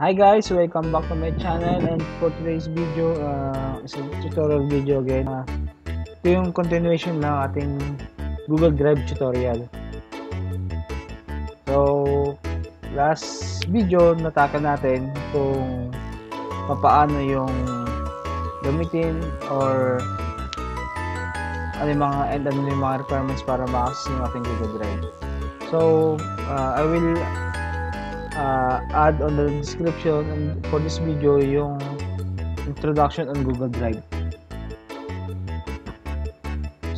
Hi guys, welcome back to my channel, and for today's video, is a tutorial video again. Ito yung continuation ng ating Google Drive tutorial. So, last video natakal natin kung paano yung gamitin or ano yung mga requirements para ma-access yung ating Google Drive. So, I will add on the description and for this video yung introduction on Google Drive.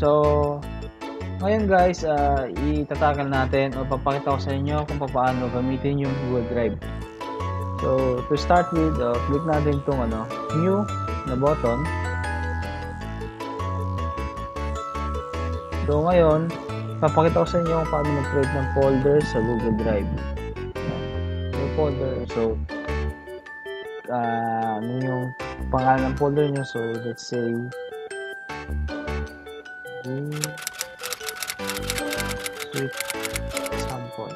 So ngayon guys, itatakal natin o papakita ko sa inyo kung paano gamitin yung Google Drive. So to start with, click natin itong new na button. So ngayon papakita ko sa inyo kung paano mag-create ng folder sa Google Drive. Folder. So, ano yung pangalan ng folder nyo? So, let's say sweet sample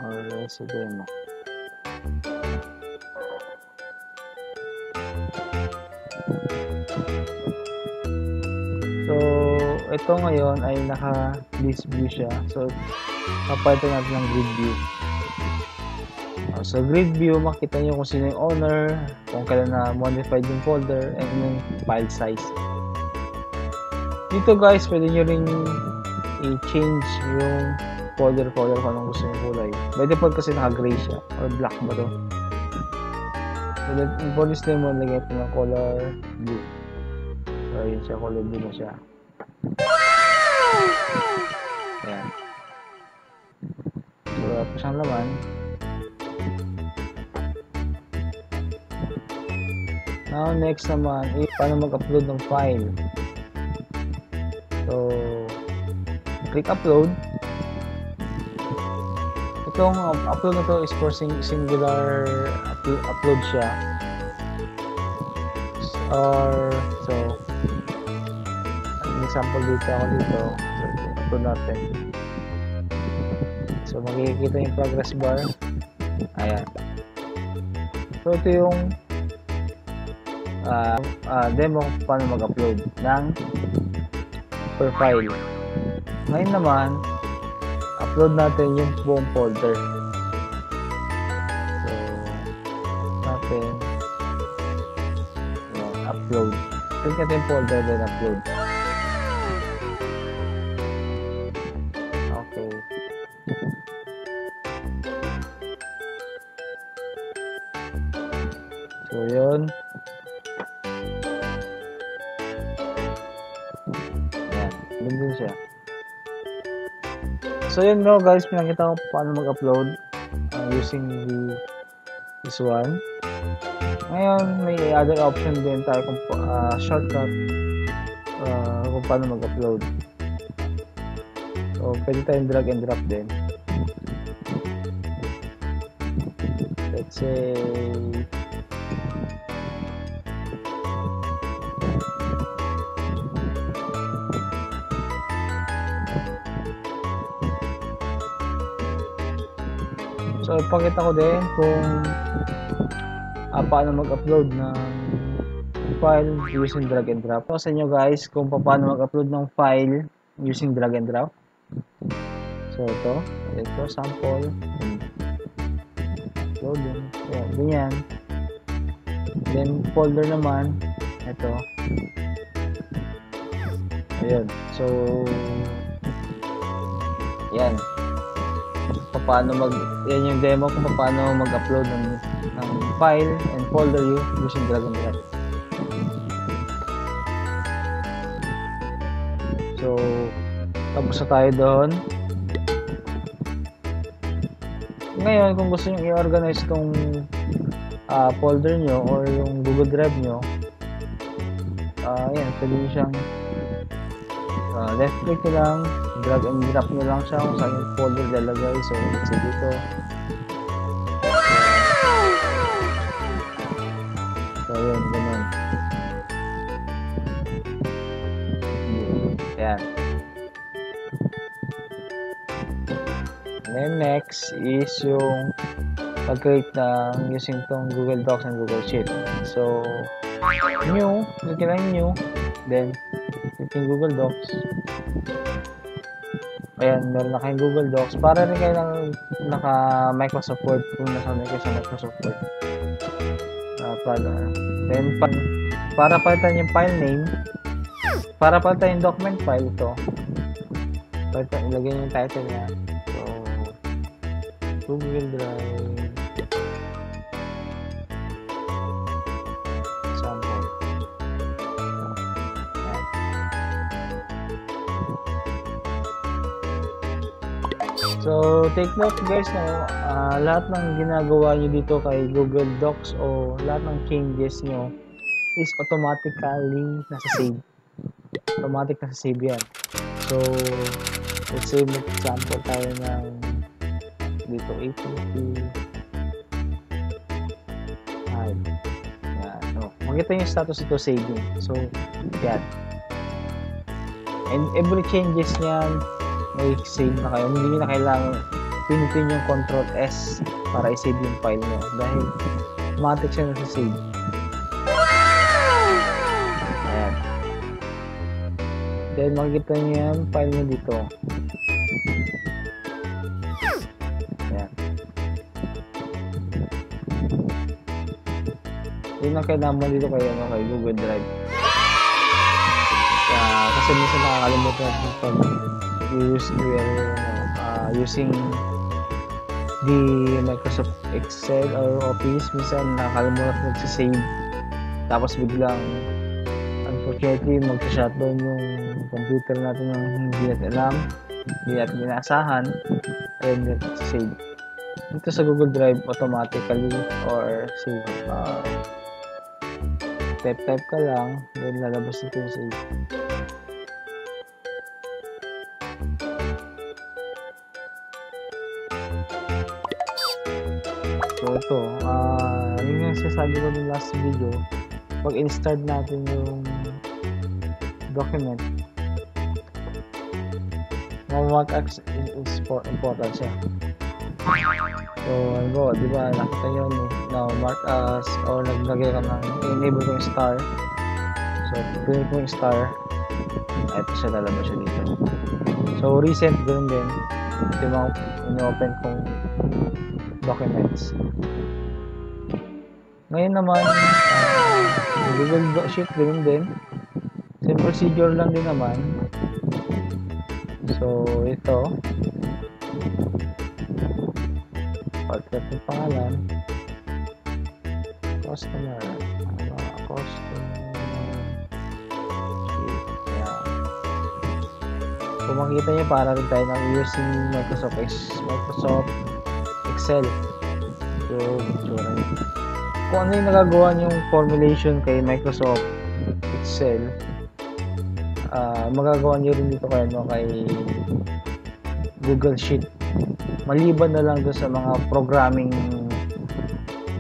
or let's say demo. So, ito ngayon ay naka-list view siya. So, papalitan natin ng grid view. So, grid view, makita nyo kung sino yung owner, kung kailan na modified yung folder, and yung file size. Dito guys, pwede nyo rin i-change yung folder kung anong gusto yung kulay. By default kasi naka-gray siya, or black ba to? So, for this demo, lagay ito ng color blue. So, yun siya, color blue na siya. Ayan. So, wala pa siyang laman. Now, next naman, paano mag-upload ng file. So, click upload. Itong upload na to is for singular upload siya. Or, so, example dito ako dito. So, upload natin. So, makikita yung progress bar. Ayan. So, ito yung demo paano mag-upload ng per file. Ngayon naman, upload natin yung buong folder. So, natin upload. Click natin yung folder, then upload. Okay. So, yun. Ayan. Yun din siya. So, yun no guys. Pinakita ko paano mag-upload using this one. Ngayon, may other option din tayo kung shortcut kung paano mag-upload. So, pwede tayong drag and drop din. Let's say so, ipakita ko din kung paano mag-upload ng file using drag and drop. So, sa inyo guys, kung paano mag-upload ng file using drag and drop. So, ito sample. Upload din. Ganyan. Then, folder naman. Ito. Ayan. So, yan. Yan yung demo kung paano mag-upload ng file and folder using drag and drop. So, tapos na tayo doon. Ngayon, kung gusto nyo i-organize itong folder nyo or yung Google Drive nyo, ayan, pwede nyo siyang left click nyo lang, drag and drop nyo lang siya kung saan yung folder lalagay. So, let's say dito. So, yun, ganun. Ayan. Then Yung next is yung pag-create ng using tong Google Docs and Google Sheet. So, new, click lang new, then click yung Google Docs. Ayan, meron na kayong Google Docs. Para rin kayo naka Microsoft Word kung nasanay kayo sa Microsoft Word. Then, para palitan yung file name, para palitan yung document file ito, ilagay yung title niya. So, Google Drive sample. So, take note guys, no, lahat ng ginagawa nyo dito kay Google Docs o lahat ng changes nyo is automatically nasa save. Automatic nasa save yan. So, let's say mag-sample tayo ng dito ATP Hive. Yan. So, makita yung status ito saving. So, yan. And every changes niyan may save na kayo. Hindi na kailangan pinutin yung Control S para i-save yung file nyo dahil automatic siya na save. Ayan. Then makikita nyo yan file nyo dito. Ayan. Yun ang kailangan mo dito kay Google Drive. Kasi minsan nakakalimutan natin pag using the Microsoft Excel or Office, minsan nakakalimutan magsisave tapos biglang unfortunately mag-shutdown yung computer natin ng hindi natin alam, hindi natin inaasahan, and save. Dito sa Google Drive automatically or save, type ka lang, then lalabas dito yung save. So ito, yun yung sasabi ko ng last video, pag install natin yung document, mark as is important siya. So, ano, di ba, nakita nyo, now mark as, or naglagay ka ng, enable ko yung star. So, pinili ko yung star, ito siya, lalabas siya dito. So, recent, ganoon din, ito yung mga in-open kong documents. Ngayon naman, Google Sheet, ganoon din. Same procedure lang din naman. So, ito, pagkat yung pangalan, customer, kung makita nyo, para rin tayo ng using Microsoft Excel. So, kung ano yung nagagawa nyong formulation kay Microsoft Excel, magagawa nyo rin dito kay Google Sheet. Maliban na lang doon sa mga programming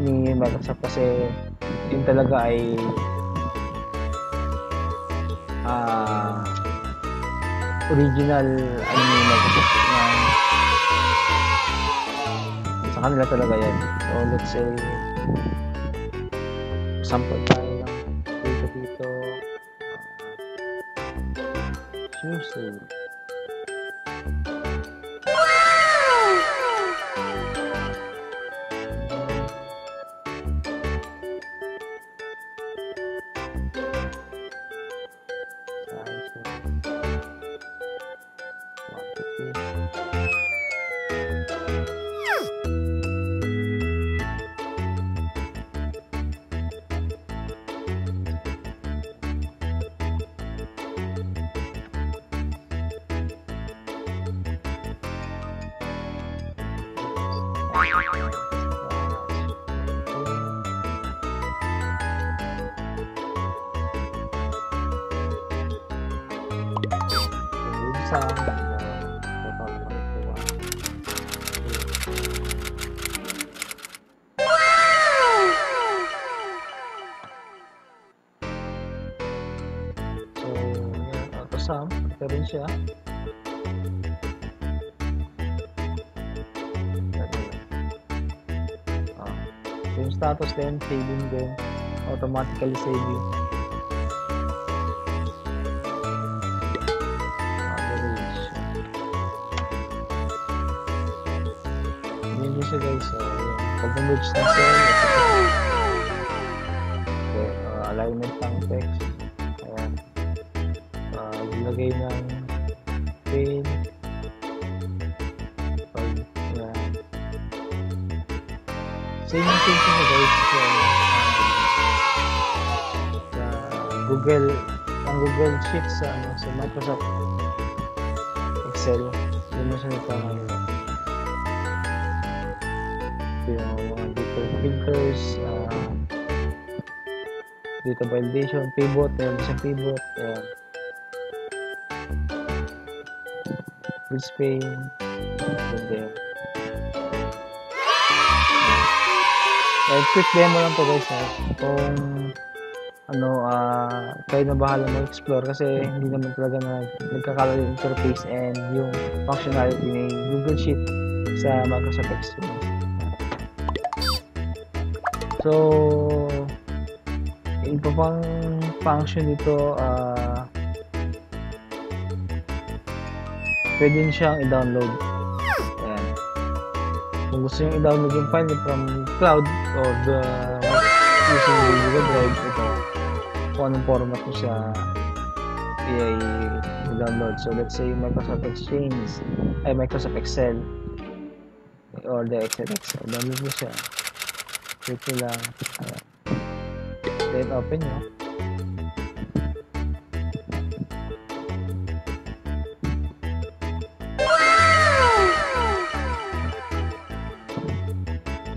ni Microsoft, kasi yun talaga ay original ni Microsoft na sa kanila talaga yan. So let's say sample tayo lang dito Tuesday. Ito rin siya. yung status din, saving din, automatically save you. Yun siya guys, so pag merge na cell, okay, alignment ng text, ayan, ilagay ng pin, ayan, same siya guys, ang Google Sheets sa Microsoft Excel, yun mo siya nagkakaroon. Yung mga different filters, data validation, pivot, meron isang pivot, full spain, and then quick demo lang to guys, kung kayo na bahala mag-explore kasi hindi naman talaga nagkakala yung interface and yung functionality ng Google Sheet sa Microsoft Excel. So, yung pang function dito, pwede nyo siyang i-download. Ayan. Kung gusto nyo i-download yung file from cloud or using Google Drive, ito, kung anong format mo siya i-download. So, let's say Microsoft Excel or the Excel. Download mo siya. Click nyo lang. Then open nyo.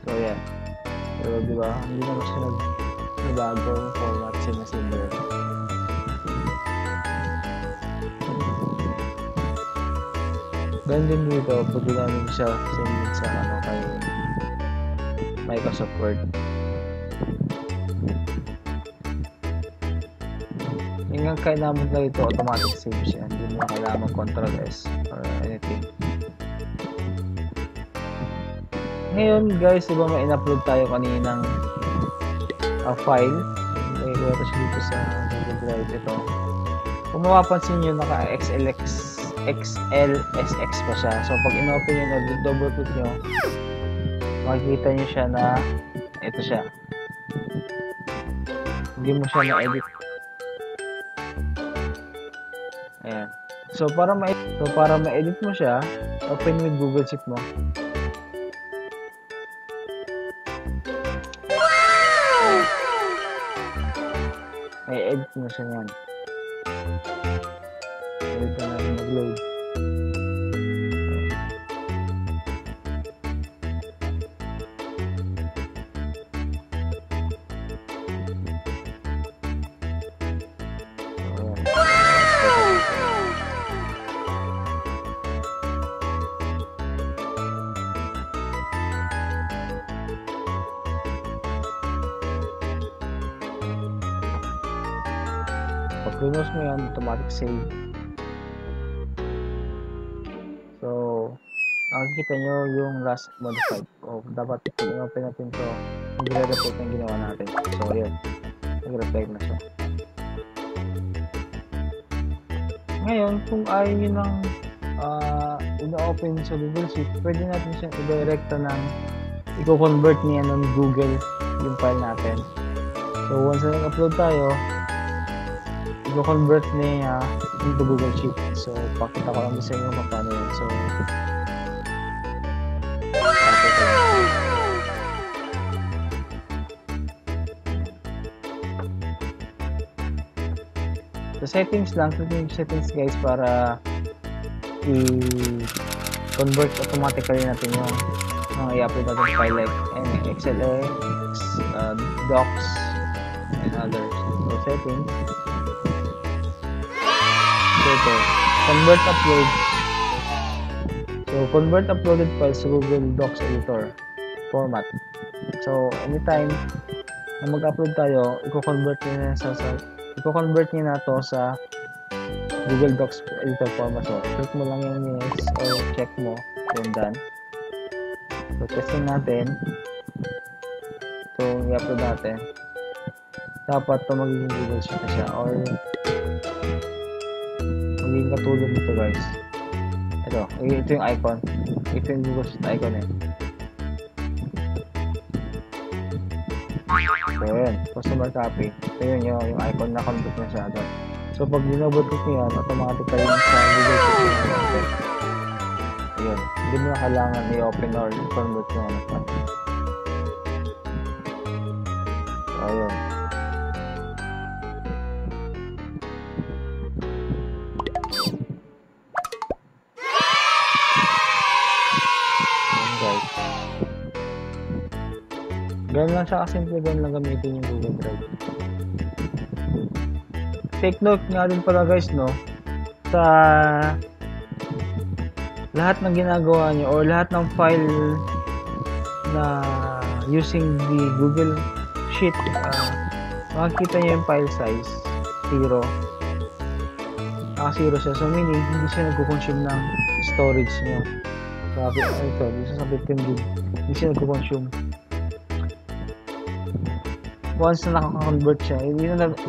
So yan. Pero diba, hindi naman siya nagbago yung format siya na silver. Ganun din dito, pwede namin siya send sa kay Microsoft Word. Yung kailangan na ito, automatic save siya. Hindi mo kailangan Ctrl S or anything. Ngayon guys, diba may in-upload tayo kaninang file. May iwata siya dito sa Google Drive ito. Kung mapapansin nyo, naka XLSX pa siya. So pag in-open nyo na, double click nyo, makikita nyo siya na ito siya. Hindi mo siya na-edit. Ayan. So para ma-edit mo siya, open with Google Sheet mo. May edit mo siya yan. Edit na natin mag-load. Pag close mo yan, automatic save. So, nakikita nyo yung last modified. O, dapat i-open natin to. Nagre-reflect yung ginawa natin. So, yun. Nag-reflect na siya. Ngayon, kung ayaw nyo nang ina-open sa Google Sheet, pwede natin siyang i-directa ng i-convert niya ng Google yung file natin. So, once na nag-upload tayo, i-convert niya into Google Sheet. So, pakita ko lang sa inyo kung paano yun. So, settings lang, yung settings guys para i-convert automatically natin yung mga i-upload natin file like XLS, docs, and others. So, settings. So, ito, convert upload. So, convert uploaded files to Google Docs Editor format. So, anytime na mag-upload tayo, i-convert niya na to sa Google Docs Editor format. So, click mo lang yung yes or check mo yung done. So, testing natin. itong i-upload natin, dapat ito magiging Google Sheet na siya or magiging katulad nito guys. Ito yung icon. Ito yung Google Sheet icon eh. So yun, customer copy. So yun yung icon na convert na siya doon. So pag dinobot-click nyo yan, automatic kayo sa Google Sheet na yun. Hindi mo na kailangan i-open or i-convert yung ano pa. So yun. Ganun lang siya kasimple, ganun lang gamitin yung Google Drive. Take note nga din pala guys, no, sa lahat ng ginagawa nyo or lahat ng file na using the Google Sheet, makikita nyo yung file size 0. Naka 0 siya, so meaning hindi siya nagko-consume ng storage nyo. Sabi, ito, dito sa 15 GB, hindi siya nagko-consume. Once na nakaka-convert siya,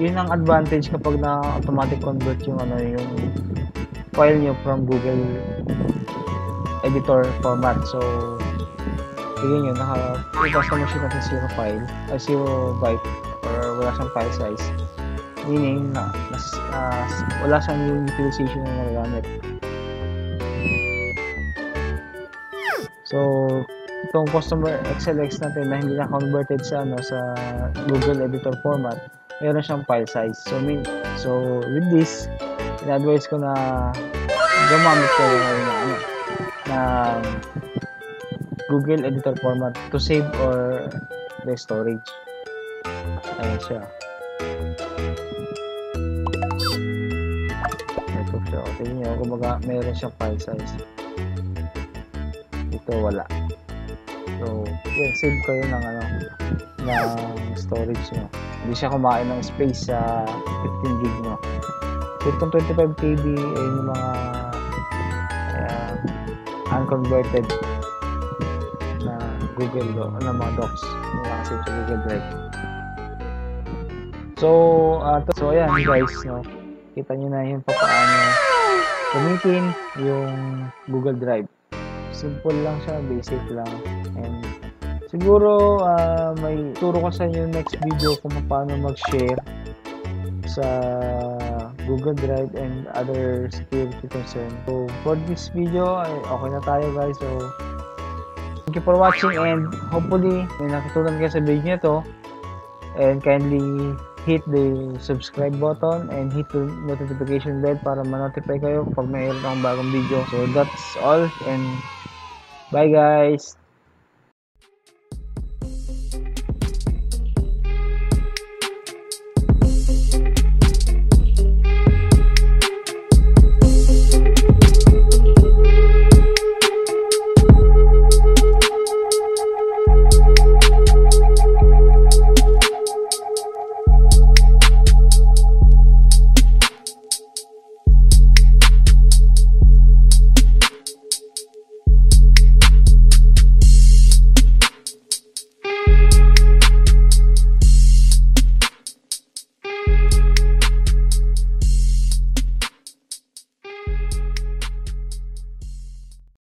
yun ang advantage kapag na-automatic convert yung yung file nyo from Google editor format. So yun customer sheet natin 0 file, 0 byte or wala siyang file size, meaning wala siyang utilization na nagagamit. So itong customer XLX natin na hindi na converted sa Google editor format, meron siyang file size. So with this, in-advise ko na gumamit kayo na Google editor format to save or the storage. Ayan siya. Ito siya. Tingnan nyo, kumbaga meron siyang file size. Ito wala. So, yun, save kayo ng storage nyo. Hindi siya kumain ng space sa 15 GB nyo. So, itong 25 KB ay yung mga unconverted na Google mga docs na nakasave sa Google Drive. So ayan guys, no? Kita nyo na yung paano gamitin yung Google Drive. Simple lang siya, basic lang. And siguro may turo ko sa inyo next video kung paano mag-share sa Google Drive and other security concern. So for this video, okay na tayo guys. So thank you for watching and hopefully may nakatunan kayo sa video nito, and kindly hit the subscribe button and hit the notification bell para ma-notify kayo pag mayroon akong bagong video. So that's all and bye guys!